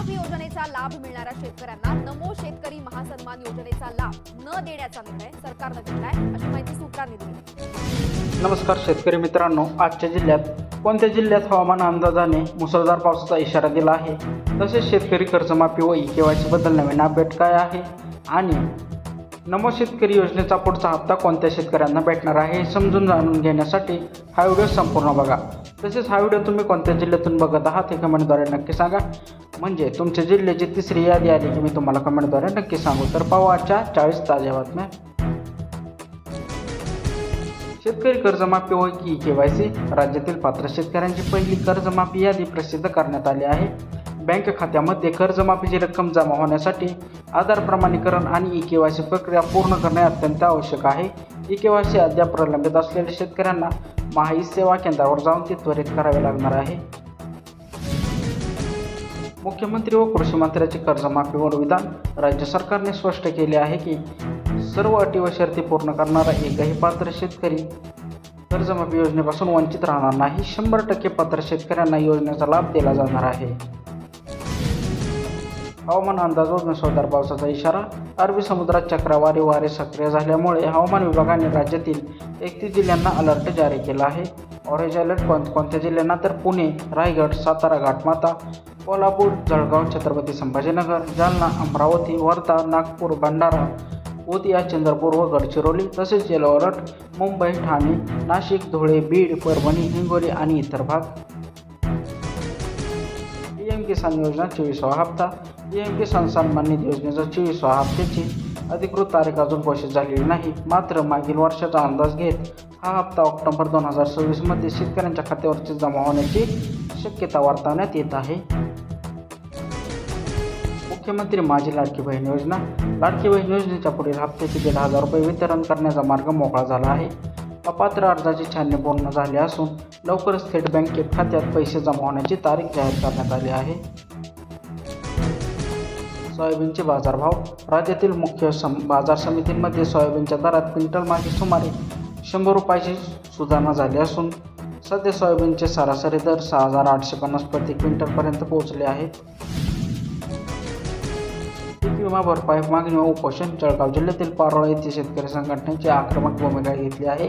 कर्जमाफी योजनेचा लाभ मिळणाऱ्या शेतकऱ्यांना नमो शेतकरी महासन्मान योजनेचा लाभ न देण्याचा निर्णय सरकारनं घेतलाय, अशी माहिती सूत्रांनी दिली. नमस्कार शेतकरी मित्रांनो, आजच्या जिल्ह्यात कोणत्या जिल्ह्यात हवामान अंदाजाने मुसळधार पावसाचा इशारा दिला आहे, तसेच शेतकरी कर्जमाफी व ई-केवायसी बद्दल नवीन अपडेट काय आहे आणि नमो शेतकरी योजनेचा पुढचा हप्ता कोणत्या शेतकऱ्यांना भेटणार आहे हे समजून जाणून घेण्यासाठी हा व्हिडिओ संपूर्ण बघा. तसेच हा व्हिडिओ तुम्ही कोणत्या जिल्ह्यातून बघत आहात हे कमेंटद्वारे नक्की सांगा, म्हणजे तुमच्या जिल्ह्याची तिसरी यादी आली की मी तुम्हाला कमेंटद्वारे नक्की सांगू. तर पाहू आजच्या 40 ताज्या बातम्या. शेतकरी कर्जमाफी व ई-केवायसी. राज्यातील पात्र शेतकऱ्यांची पहिली कर्जमाफी यादी प्रसिद्ध करण्यात आली आहे. बँक खात्यामध्ये कर्जमाफीची रक्कम जमा होण्यासाठी आधार प्रमाणीकरण आणि ई-केवायसी प्रक्रिया पूर्ण करणे अत्यंत आवश्यक आहे. ई-केवायसी अद्याप प्रलंबित असलेल्या शेतकऱ्यांना महाई सेवा केंद्रावर जाऊन ती त्वरित करावे लागणार आहे. मुख्यमंत्री व कृषी मंत्र्यांचे कर्जमाफीवर विधान. राज्य सरकारने स्पष्ट केले आहे की सर्व अटी व शर्ती पूर्ण करणारा एकही पात्र शेतकरी कर्जमाफी योजनेपासून वंचित राहणार नाही. 100% पात्र शेतकऱ्यांना योजनेचा लाभ दिला जाणार आहे. हवामान अंदाज व मुसळधार पावसाचा इशारा. अरबी समुद्रात चक्रवारी वारे सक्रिय झाल्यामुळे हवामान विभागाने राज्यातील 31 जिल्ह्यांना अलर्ट जारी केला आहे. ऑरेंज अलर्ट कोणत्या जिल्ह्यांना तर पुणे, रायगड, सातारा, घाटमाता, कोल्हापूर, जळगाव, छत्रपती संभाजीनगर, जालना, अमरावती, वर्धा, नागपूर, भंडारा, गोंदिया, चंद्रपूर व गडचिरोली. तसेच येलो अलर्ट मुंबई, ठाणे, नाशिक, धुळे, बीड, परभणी, हिंगोली आणि इतर भाग. पीएम किसान योजना 24वा हप्ता. पीएम किसान सन्मान निधी योजनेच्या 24व्या हप्त्याची अधिकृत तारीख अजून घोषित झालेली नाही. मात्र मागील वर्षाचा अंदाज घेत हा हप्ता ऑक्टोबर 2024 मध्ये शेतकऱ्यांच्या खात्यावरती जमा होण्याची शक्यता वर्तवण्यात येत आहे. मुख्यमंत्री माझी लाडकी बहीण योजना. लाडकी बहीण योजनेच्या पुढील हप्त्याचे 1,500 रुपये वितरण करण्याचा मार्ग मोकळा झाला आहे. अपात्र अर्जाची छाननी पूर्ण झाली असून लवकरच थेट बँकेत खात्यात पैसे जमा होण्याची तारीख जाहीर करण्यात आली आहे. सोयाबीनचे बाजारभाव. राज्यातील मुख्य बाजार समितींमध्ये सोयाबीनच्या दरात क्विंटल मागे सुमारे 100 रुपयाची सुधारणा झाली असून सध्या सोयाबीनचे सरासरी दर 6,850 प्रति क्विंटलपर्यंत पोहोचले आहेत. पीक विमा भरपाई मागणी व उपोषण. जळगाव जिल्ह्यातील पारोळा येथील शेतकरी संघटनेची आक्रमक भूमिका घेतली आहे.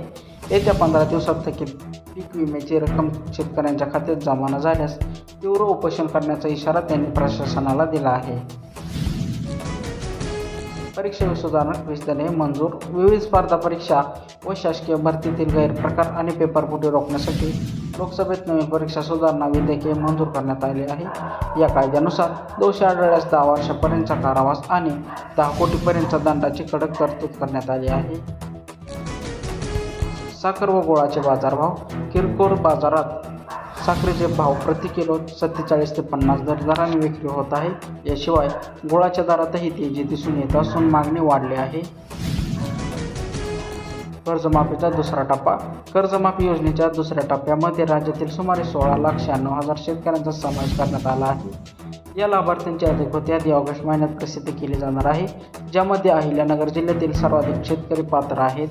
येत्या 15 दिवसात थकीत पीक विम्याची रक्कम शेतकऱ्यांच्या खात्यात जमा न झाल्यास तीव्र उपोषण करण्याचा इशारा त्यांनी प्रशासनाला दिला आहे. परीक्षा सुधारणा विस्तारणे मंजूर. विविध स्पर्धा परीक्षा व शासकीय भरतीतील गैरप्रकार आणि पेपरफुटी रोखण्यासाठी लोकसभेत नवीन परीक्षा सुधारणा विधेयके मंजूर करण्यात आले आहे. या कायद्यानुसार दोषी आढळल्यास 10 वर्षापर्यंतचा कारावास आणि 10 कोटीपर्यंतच्या दंडाची कडक तरतूद करण्यात आली आहे. साखर व गुळाचे बाजारभाव. किरकोळ बाजारात साखरेचे भाव प्रति किलो 47 ते 50 दराने विक्री होत आहे. याशिवाय गुळाच्या दरातही तेजी दिसून येत असून मागणी वाढली आहे. कर्जमाफीचा दुसरा टप्पा. कर्जमाफी योजनेच्या दुसऱ्या टप्प्यामध्ये राज्यातील सुमारे 16,96,000 शेतकऱ्यांचा समावेश करण्यात आला आहे. या लाभार्थ्यांची अधिकृत यादी ऑगस्ट महिन्यात प्रसिद्ध केली जाणार आहे, ज्यामध्ये अहिल्यानगर जिल्ह्यातील सर्वाधिक शेतकरी पात्र आहेत.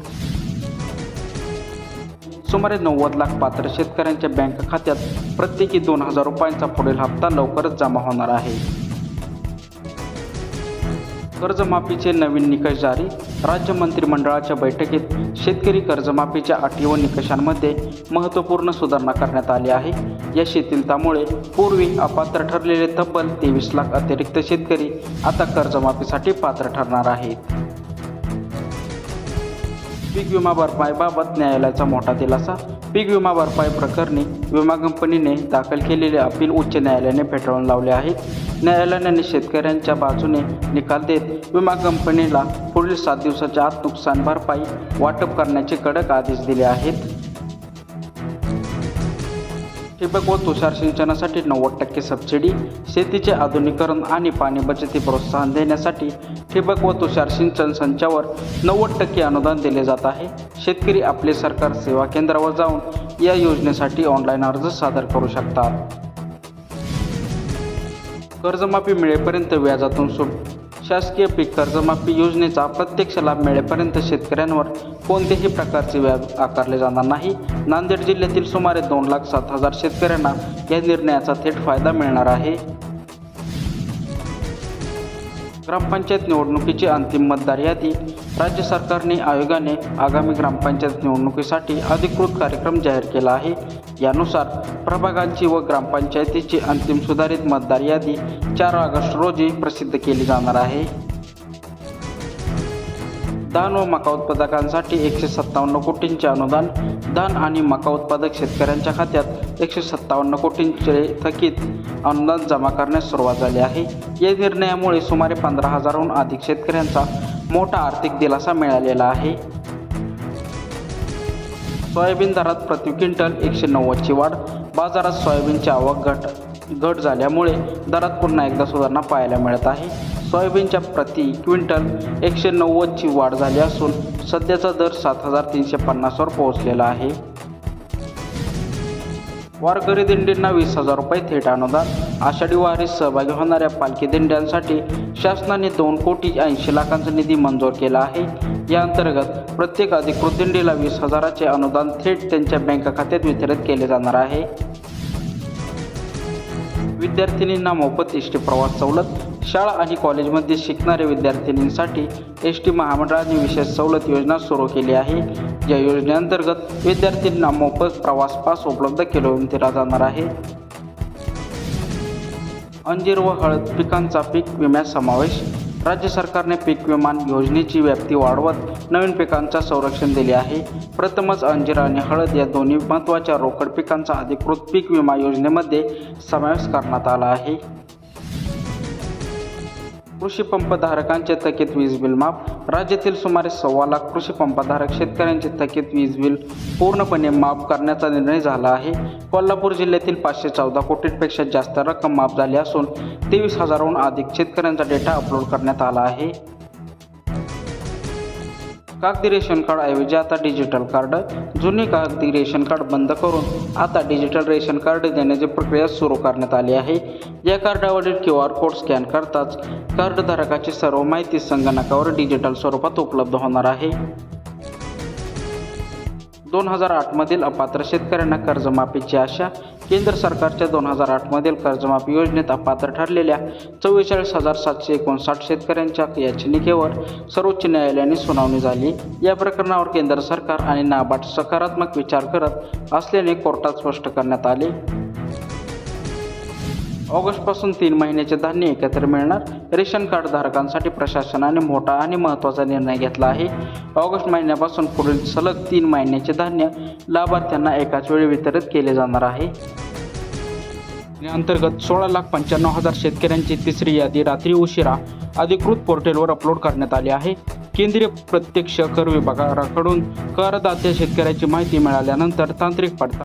सुमारे 90 लाख पात्र शेतकऱ्यांच्या बँक खात्यात प्रत्येकी 2,000 रुपयांचा पुढील हप्ता लवकरच जमा होणार आहे. कर्जमाफीचे नवीन निकष जारी. राज्य मंत्रिमंडळाच्या बैठकीत शेतकरी कर्जमाफीच्या अटी व निकषांमध्ये महत्त्वपूर्ण सुधारणा करण्यात आली आहे. या शिथिलतामुळे पूर्वी अपात्र ठरलेले तब्बल 23 लाख अतिरिक्त शेतकरी आता कर्जमाफीसाठी पात्र ठरणार आहेत. पीक विमा भरपाईबाबत न्यायालयाचा मोठा दिलासा. पीक विमा भरपाई प्रकरणी विमा कंपनीने दाखल केलेले अपील उच्च न्यायालयाने फेटाळून लावले आहे. न्यायालयाने शेतकऱ्यांच्या बाजूने निकाल देत विमा कंपनीला पुढील 7 दिवसाच्या आत नुकसान भरपाई वाटप करण्याचे कडक आदेश दिले आहेत. ठिबक व तुषार सिंचनासाठी 90% सबसिडी. शेतीचे आधुनिकीकरण आणि पाणी बचती प्रोत्साहन देण्यासाठी ठिबक व तुषार सिंचन संचावर 90% अनुदान दिले जात आहे. शेतकरी आपले सरकार सेवा केंद्रावर जाऊन या योजनेसाठी ऑनलाईन अर्ज सादर करू शकतात. कर्जमाफी मिळेपर्यंत व्याजातून सूट. शासकीय पीक कर्जमाफी योजनेचा प्रत्यक्ष लाभ मिळेपर्यंत शेतकऱ्यांवर कोणत्याही प्रकारचे व्याज आकारले जाणार नाही. नांदेड जिल्ह्यातील सुमारे 2,07,000 शेतकऱ्यांना या निर्णयाचा थेट फायदा मिळणार आहे. ग्रामपंचायत निवडणुकीची अंतिम मतदार यादी. राज्य सरकारने आयोगाने आगामी ग्रामपंचायत निवडणुकीसाठी अधिकृत कार्यक्रम जाहीर केला आहे. यानुसार प्रभागांची व ग्रामपंचायतीची अंतिम सुधारित मतदार यादी 4 ऑगस्ट रोजी प्रसिद्ध केली जाणार आहे. धान व मका उत्पादकांसाठी 157 कोटींचे अनुदान. धान आणि मका उत्पादक शेतकऱ्यांच्या खात्यात 157 कोटींचे थकीत अनुदान जमा करण्यास सुरुवात झाली आहे. या निर्णयामुळे सुमारे 15,000हून अधिक शेतकऱ्यांचा मोठा आर्थिक दिलासा मिळालेला आहे. सोयाबीन दरात प्रति क्विंटल 190ची वाढ. बाजारात सोयाबीनची आवक घट झाल्यामुळे दरात पुन्हा एकदा सुधारणा पाहायला मिळत आहे. सोयाबीनच्या प्रति क्विंटल 190ची वाढ झाली असून सध्याचा दर 7,350वर पोहोचलेला आहे. वारकरी दिंडींना 20,000 रुपये थेट अनुदान. आषाढी वारीत सहभागी होणाऱ्या पालखी दिंड्यांसाठी शासनाने 2,80,00,000 निधी मंजूर केला आहे. या अंतर्गत प्रत्येक अधिकृत दिंडीला 20,000चे अनुदान थेट त्यांच्या बँक खात्यात वितरित केले जाणार आहे. विद्यार्थिनींना मोफत एस टी प्रवास सवलत. शाळा आणि कॉलेजमध्ये शिकणाऱ्या विद्यार्थिनींसाठी एस टी महामंडळाने विशेष सवलत योजना सुरू केली आहे. या योजनेअंतर्गत विद्यार्थ्यांना मोफत प्रवास पास उपलब्ध करून दिला जाणार आहे. अंजीर व हळद पिकांचा पीक विम्यात समावेश. राज्य सरकारने पीक विमा योजनेची व्याप्ती वाढवत नवीन पिकांचा संरक्षण दिले आहे. प्रथमच अंजीर आणि हळद या दोन्ही महत्त्वाच्या रोकड पिकांचा अधिकृत पीक विमा योजनेमध्ये समावेश करण्यात आला आहे. कृषी पंपधारकांचे थकीत वीज बिल माफ. राज्यातील सुमारे 1.25 लाख कृषी पंपधारक शेतकऱ्यांचे थकीत वीज बिल पूर्णपणे माफ करण्याचा निर्णय झाला आहे. कोल्हापूर जिल्ह्यातील 514 कोटींपेक्षा जास्त रक्कम माफ झाली असून 23,000हून अधिक शेतकऱ्यांचा डेटा अपलोड करण्यात आला आहे. कागदी रेशन कार्ड ऐवजी आता डिजिटल कार्ड. जुने कागदी रेशन कार्ड बंद करून आता डिजिटल रेशन कार्ड देण्याची प्रक्रिया सुरू करण्यात आली आहे. या कार्डावरील QR कोड स्कॅन करताच कार्डधारकाची सर्व माहिती संगणकावर डिजिटल स्वरूपात उपलब्ध होणार आहे. 2008 मधील अपात्र शेतकऱ्यांना कर्जमाफीची आशा. केंद्र सरकारच्या 2008 मधील कर्जमाफी योजनेत अपात्र ठरलेल्या 44,759 शेतकऱ्यांच्या याचिकेवर सर्वोच्च न्यायालयाने सुनावणी झाली. या प्रकरणावर केंद्र सरकार आणि नाबार्ड सकारात्मक विचार करत असल्याने कोर्टात स्पष्ट करण्यात आले. ऑगस्टपासून 3 महिन्याचे धान्य एकत्र मिळणार. रेशन कार्ड धारकांसाठी प्रशासनाने मोठा आणि महत्त्वाचा निर्णय घेतला आहे. ऑगस्ट महिन्यापासून पुढील सलग 3 महिन्याचे धान्य लाभार्थ्यांना एकाच वेळी वितरित केले जाणार आहे. या अंतर्गत 16,95,000 शेतकऱ्यांची तिसरी यादी रात्री उशिरा अधिकृत पोर्टलवर अपलोड करण्यात आली आहे. केंद्रीय प्रत्यक्ष कर विभागाकडून करदात्या शेतकऱ्याची माहिती मिळाल्यानंतर तांत्रिक पडताळणी